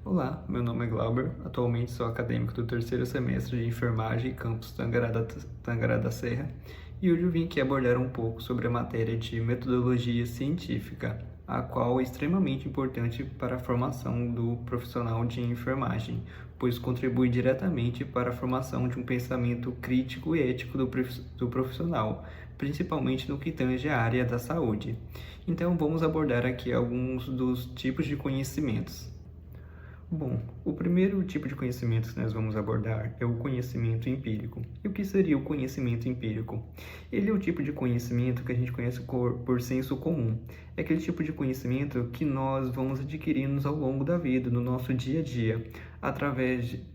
Olá, meu nome é Glauber, atualmente sou acadêmico do terceiro semestre de enfermagem campus Tangará da Serra e hoje eu vim aqui abordar um pouco sobre a matéria de metodologia científica, a qual é extremamente importante para a formação do profissional de enfermagem, pois contribui diretamente para a formação de um pensamento crítico e ético do profissional, principalmente no que tange a área da saúde. Então vamos abordar aqui alguns dos tipos de conhecimentos. Bom, o primeiro tipo de conhecimento que nós vamos abordar é o conhecimento empírico. E o que seria o conhecimento empírico? Ele é o tipo de conhecimento que a gente conhece por senso comum. É aquele tipo de conhecimento que nós vamos adquirindo ao longo da vida, no nosso dia a dia,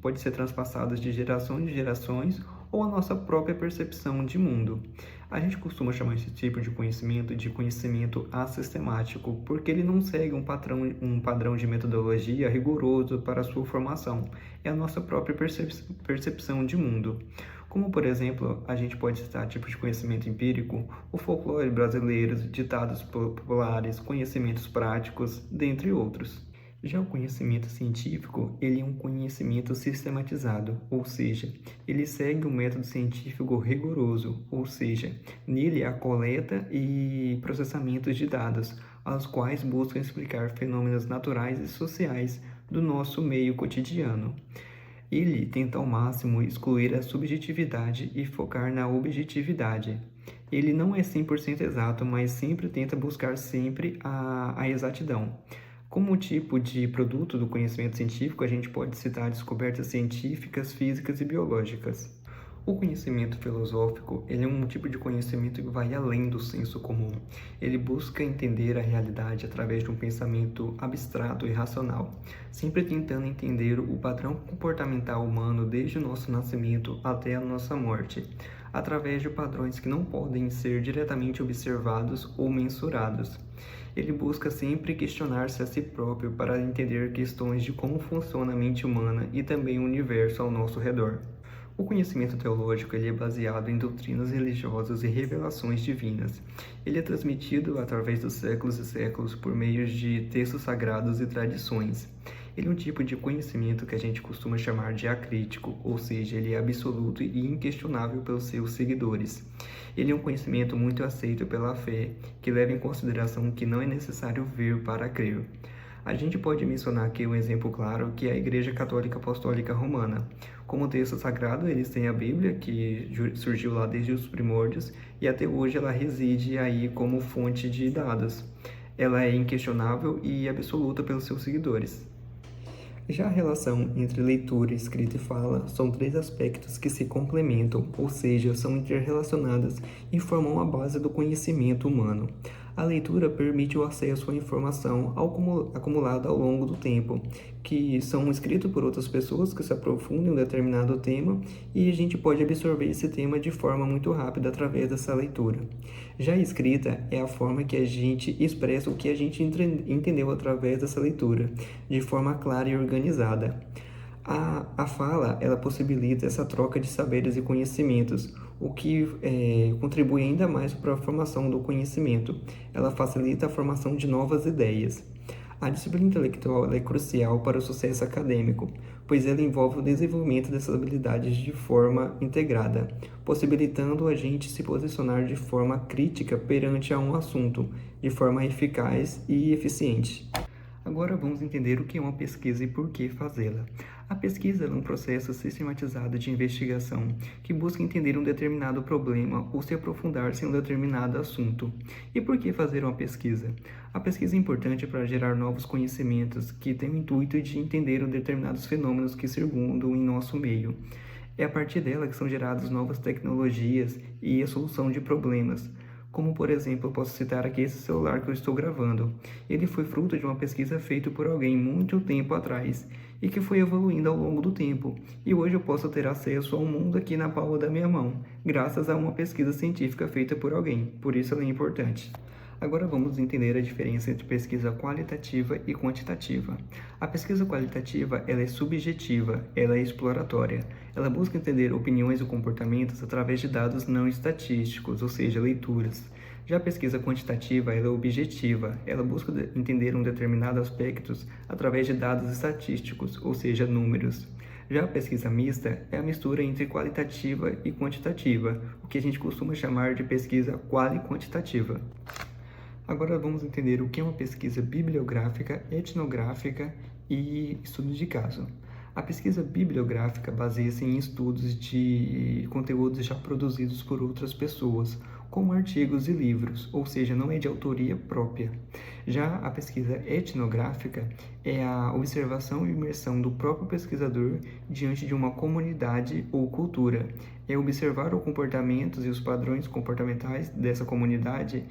pode ser transpassado de gerações em gerações ou a nossa própria percepção de mundo. A gente costuma chamar esse tipo de conhecimento assistemático, porque ele não segue um padrão de metodologia rigoroso para a sua formação. É a nossa própria percepção de mundo. Como, por exemplo, a gente pode citar tipos de conhecimento empírico, o folclore brasileiro, ditados populares, conhecimentos práticos, dentre outros. Já o conhecimento científico, ele é um conhecimento sistematizado, ou seja, ele segue um método científico rigoroso, ou seja, nele há coleta e processamento de dados, aos quais buscam explicar fenômenos naturais e sociais do nosso meio cotidiano. Ele tenta ao máximo excluir a subjetividade e focar na objetividade. Ele não é 100% exato, mas sempre tenta buscar sempre a exatidão. Como tipo de produto do conhecimento científico, a gente pode citar descobertas científicas, físicas e biológicas. O conhecimento filosófico, ele é um tipo de conhecimento que vai além do senso comum. Ele busca entender a realidade através de um pensamento abstrato e racional, sempre tentando entender o padrão comportamental humano desde o nosso nascimento até a nossa morte, através de padrões que não podem ser diretamente observados ou mensurados. Ele busca sempre questionar-se a si próprio para entender questões de como funciona a mente humana e também o universo ao nosso redor. O conhecimento teológico ele é baseado em doutrinas religiosas e revelações divinas. Ele é transmitido através dos séculos e séculos por meio de textos sagrados e tradições. Ele é um tipo de conhecimento que a gente costuma chamar de acrítico, ou seja, ele é absoluto e inquestionável pelos seus seguidores. Ele é um conhecimento muito aceito pela fé, que leva em consideração que não é necessário ver para crer. A gente pode mencionar aqui um exemplo claro, que é a Igreja Católica Apostólica Romana. Como texto sagrado, eles têm a Bíblia, que surgiu lá desde os primórdios, e até hoje ela reside aí como fonte de dados. Ela é inquestionável e absoluta pelos seus seguidores. Já a relação entre leitura, escrita e fala são três aspectos que se complementam, ou seja, são interrelacionadas e formam a base do conhecimento humano. A leitura permite o acesso à informação acumulada ao longo do tempo, que são escritos por outras pessoas que se aprofundam em um determinado tema e a gente pode absorver esse tema de forma muito rápida através dessa leitura. Já a escrita é a forma que a gente expressa o que a gente entendeu através dessa leitura, de forma clara e organizada. A fala, ela possibilita essa troca de saberes e conhecimentos, o que contribui ainda mais para a formação do conhecimento. Ela facilita a formação de novas ideias. A disciplina intelectual é crucial para o sucesso acadêmico, pois ela envolve o desenvolvimento dessas habilidades de forma integrada, possibilitando a gente se posicionar de forma crítica perante a um assunto, de forma eficaz e eficiente. Agora vamos entender o que é uma pesquisa e por que fazê-la. A pesquisa é um processo sistematizado de investigação que busca entender um determinado problema ou se aprofundar-se em um determinado assunto. E por que fazer uma pesquisa? A pesquisa é importante para gerar novos conhecimentos que têm o intuito de entender determinados fenômenos que circundam em nosso meio. É a partir dela que são geradas novas tecnologias e a solução de problemas. Como, por exemplo, eu posso citar aqui esse celular que eu estou gravando. Ele foi fruto de uma pesquisa feita por alguém muito tempo atrás e que foi evoluindo ao longo do tempo. E hoje eu posso ter acesso ao mundo aqui na palma da minha mão, graças a uma pesquisa científica feita por alguém. Por isso ela é importante. Agora vamos entender a diferença entre pesquisa qualitativa e quantitativa. A pesquisa qualitativa ela é subjetiva, ela é exploratória. Ela busca entender opiniões e comportamentos através de dados não estatísticos, ou seja, leituras. Já a pesquisa quantitativa, ela é objetiva, ela busca entender um determinado aspecto através de dados estatísticos, ou seja, números. Já a pesquisa mista é a mistura entre qualitativa e quantitativa, o que a gente costuma chamar de pesquisa quali-quantitativa. Agora vamos entender o que é uma pesquisa bibliográfica, etnográfica e estudo de caso. A pesquisa bibliográfica baseia-se em estudos de conteúdos já produzidos por outras pessoas, como artigos e livros, ou seja, não é de autoria própria. Já a pesquisa etnográfica é a observação e imersão do próprio pesquisador diante de uma comunidade ou cultura. É observar os comportamentos e os padrões comportamentais dessa comunidade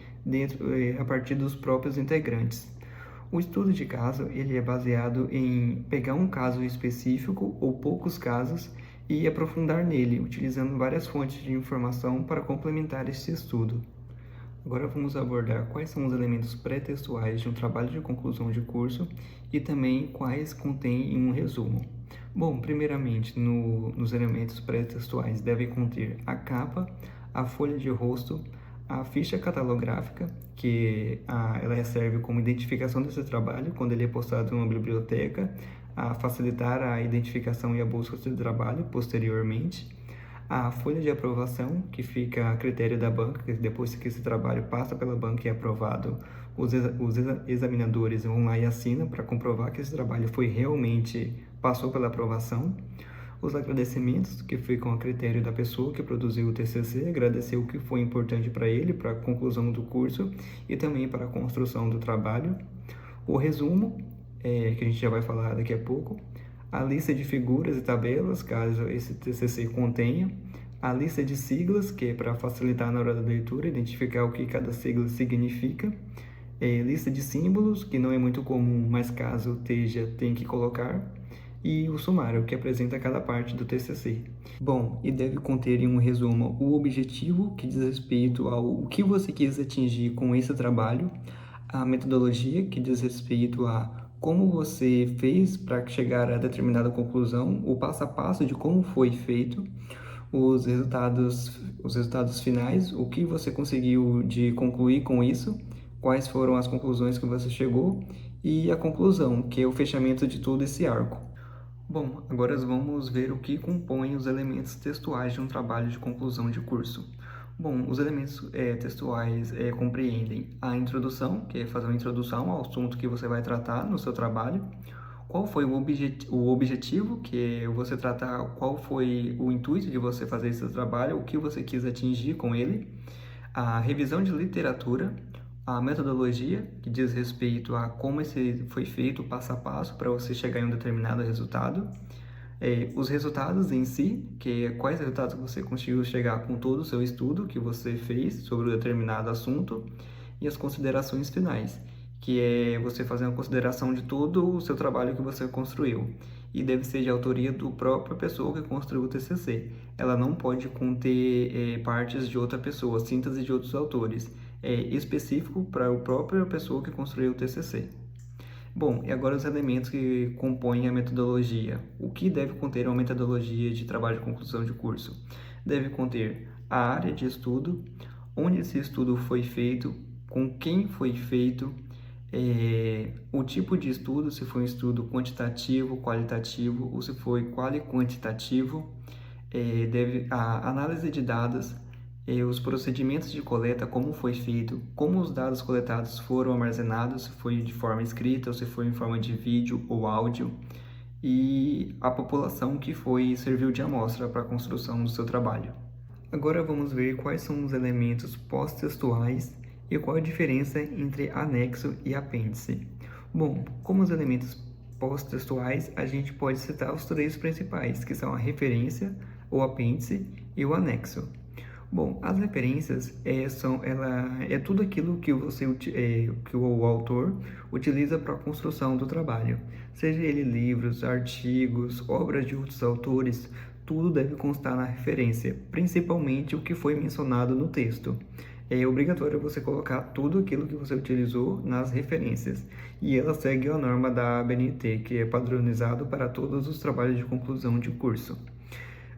a partir dos próprios integrantes. O estudo de caso ele é baseado em pegar um caso específico ou poucos casos e aprofundar nele, utilizando várias fontes de informação para complementar esse estudo. Agora vamos abordar quais são os elementos pré-textuais de um trabalho de conclusão de curso e também quais contém em um resumo. Bom, primeiramente, nos elementos pré-textuais deve conter a capa, a folha de rosto, a ficha catalográfica, que ela serve como identificação desse trabalho quando ele é postado em uma biblioteca, a facilitar a identificação e a busca desse trabalho posteriormente. A folha de aprovação, que fica a critério da banca, que depois que esse trabalho passa pela banca e é aprovado, os examinadores vão lá e assinam para comprovar que esse trabalho passou pela aprovação. Os agradecimentos, que ficam a critério da pessoa que produziu o TCC, agradecer o que foi importante para ele, para a conclusão do curso e também para a construção do trabalho. O resumo, que a gente já vai falar daqui a pouco. A lista de figuras e tabelas, caso esse TCC contenha. A lista de siglas, que é para facilitar na hora da leitura, identificar o que cada sigla significa. Lista de símbolos, que não é muito comum, mas caso esteja, tem que colocar. E o sumário, que apresenta cada parte do TCC. Bom, e deve conter em um resumo o objetivo, que diz respeito ao que você quis atingir com esse trabalho, a metodologia, que diz respeito a como você fez para chegar a determinada conclusão, o passo a passo de como foi feito, os resultados finais, o que você conseguiu de concluir com isso, quais foram as conclusões que você chegou e a conclusão, que é o fechamento de todo esse arco. Bom, agora vamos ver o que compõe os elementos textuais de um trabalho de conclusão de curso. Bom, os elementos textuais compreendem a introdução, que é fazer uma introdução ao assunto que você vai tratar no seu trabalho. Qual foi o objetivo, que é você tratar qual foi o intuito de você fazer esse trabalho, o que você quis atingir com ele. A revisão de literatura, a metodologia, que diz respeito a como esse foi feito passo a passo para você chegar em um determinado resultado. Os resultados em si, que é quais resultados você conseguiu chegar com todo o seu estudo que você fez sobre um determinado assunto. E as considerações finais, que é você fazer uma consideração de todo o seu trabalho que você construiu. E deve ser de autoria do própria pessoa que construiu o TCC. Ela não pode conter partes de outra pessoa, síntese de outros autores. É específico para a própria pessoa que construiu o TCC. Bom, e agora os elementos que compõem a metodologia. O que deve conter uma metodologia de trabalho de conclusão de curso? Deve conter a área de estudo, onde esse estudo foi feito, com quem foi feito, o tipo de estudo, se foi um estudo quantitativo, qualitativo ou se foi quali-quantitativo, a análise de dados, os procedimentos de coleta, como foi feito, como os dados coletados foram armazenados, se foi de forma escrita ou se foi em forma de vídeo ou áudio, e a população que serviu de amostra para a construção do seu trabalho. Agora vamos ver quais são os elementos pós-textuais e qual a diferença entre anexo e apêndice. Bom, como os elementos pós-textuais, a gente pode citar os três principais, que são a referência, o apêndice e o anexo. Bom, as referências é tudo aquilo que que o autor utiliza para a construção do trabalho, seja ele livros, artigos, obras de outros autores, tudo deve constar na referência, principalmente o que foi mencionado no texto. É obrigatório você colocar tudo aquilo que você utilizou nas referências, e ela segue a norma da ABNT, que é padronizado para todos os trabalhos de conclusão de curso.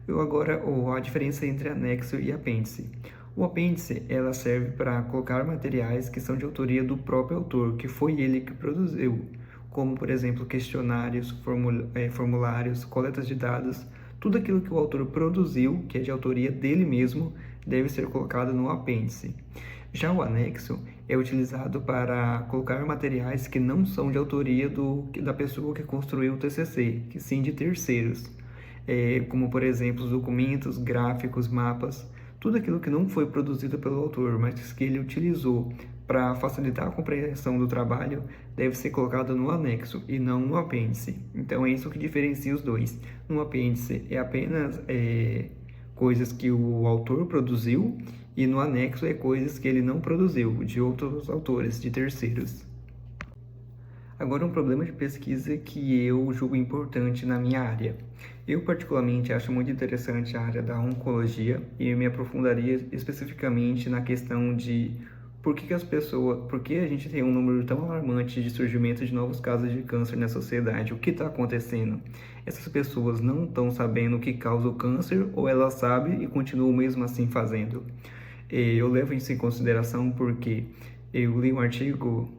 Agora, a diferença entre anexo e apêndice. O apêndice, ela serve para colocar materiais que são de autoria do próprio autor, que foi ele que produziu, como, por exemplo, questionários, formulários, coletas de dados, tudo aquilo que o autor produziu, que é de autoria dele mesmo, deve ser colocado no apêndice. Já o anexo é utilizado para colocar materiais que não são de autoria da pessoa que construiu o TCC, que sim de terceiros, como, por exemplo, os documentos, gráficos, mapas, tudo aquilo que não foi produzido pelo autor, mas que ele utilizou para facilitar a compreensão do trabalho, deve ser colocado no anexo e não no apêndice. Então é isso que diferencia os dois. No apêndice é apenas coisas que o autor produziu e no anexo é coisas que ele não produziu, de outros autores, de terceiros. Agora, um problema de pesquisa que eu julgo importante na minha área. Eu, particularmente, acho muito interessante a área da oncologia e me aprofundaria especificamente na questão de por que a gente tem um número tão alarmante de surgimento de novos casos de câncer na sociedade? O que está acontecendo? Essas pessoas não estão sabendo o que causa o câncer ou elas sabem e continuam mesmo assim fazendo? Eu levo isso em consideração porque eu li um artigo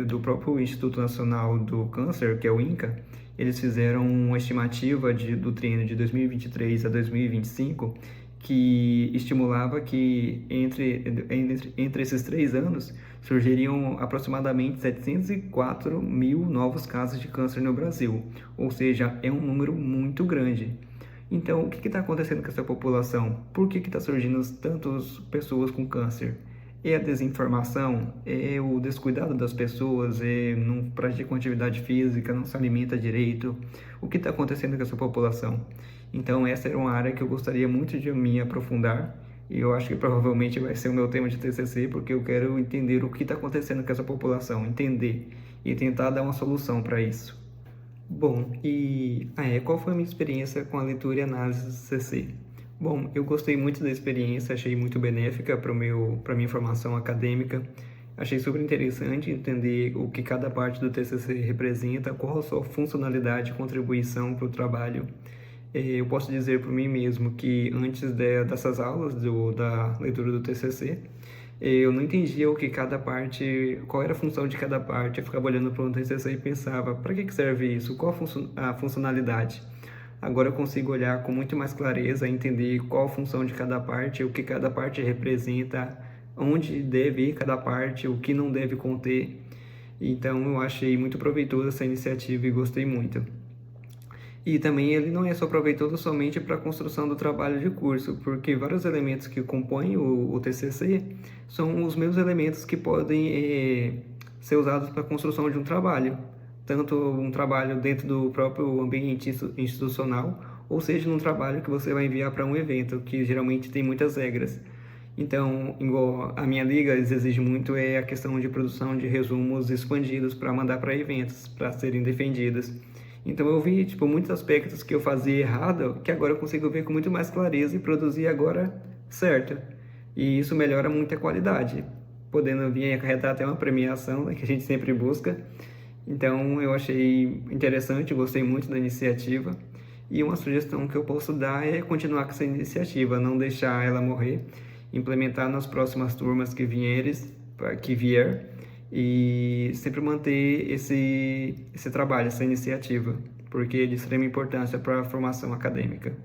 do próprio Instituto Nacional do Câncer, que é o INCA. Eles fizeram uma estimativa do triênio de 2023 a 2025 que estimulava que entre esses 3 anos surgiriam aproximadamente 704 mil novos casos de câncer no Brasil, ou seja, é um número muito grande. Então, o que está acontecendo com essa população? Por que está surgindo tantas pessoas com câncer? É a desinformação? É o descuidado das pessoas? Não pratica atividade física? Não se alimenta direito? O que está acontecendo com essa população? Então, essa era uma área que eu gostaria muito de me aprofundar. E eu acho que provavelmente vai ser o meu tema de TCC, porque eu quero entender o que está acontecendo com essa população, entender e tentar dar uma solução para isso. Bom, qual foi a minha experiência com a leitura e análise do CC? Bom, eu gostei muito da experiência, achei muito benéfica para minha formação acadêmica. Achei super interessante entender o que cada parte do TCC representa, qual a sua funcionalidade e contribuição para o trabalho. Eu posso dizer por mim mesmo que antes dessas aulas da leitura do TCC, eu não entendia o que cada parte, qual era a função de cada parte. Eu ficava olhando para o TCC e pensava, para que serve isso? Qual a funcionalidade? Agora eu consigo olhar com muito mais clareza, entender qual a função de cada parte, o que cada parte representa, onde deve ir cada parte, o que não deve conter. Então eu achei muito proveitosa essa iniciativa e gostei muito. E também ele não é só proveitoso somente para a construção do trabalho de curso, porque vários elementos que compõem o TCC são os mesmos elementos que podem ser usados para a construção de um trabalho, tanto um trabalho dentro do próprio ambiente institucional, ou seja, num trabalho que você vai enviar para um evento, que geralmente tem muitas regras. Então, igual a minha liga, eles exigem muito a questão de produção de resumos expandidos para mandar para eventos, para serem defendidos. Então eu vi muitos aspectos que eu fazia errado, que agora eu consigo ver com muito mais clareza e produzir agora certo. E isso melhora muito a qualidade, podendo vir acarretar até uma premiação, né, que a gente sempre busca. Então eu achei interessante, gostei muito da iniciativa. E uma sugestão que eu posso dar é continuar com essa iniciativa, não deixar ela morrer, implementar nas próximas turmas que vier, e sempre manter esse trabalho, essa iniciativa, porque é de extrema importância para a formação acadêmica.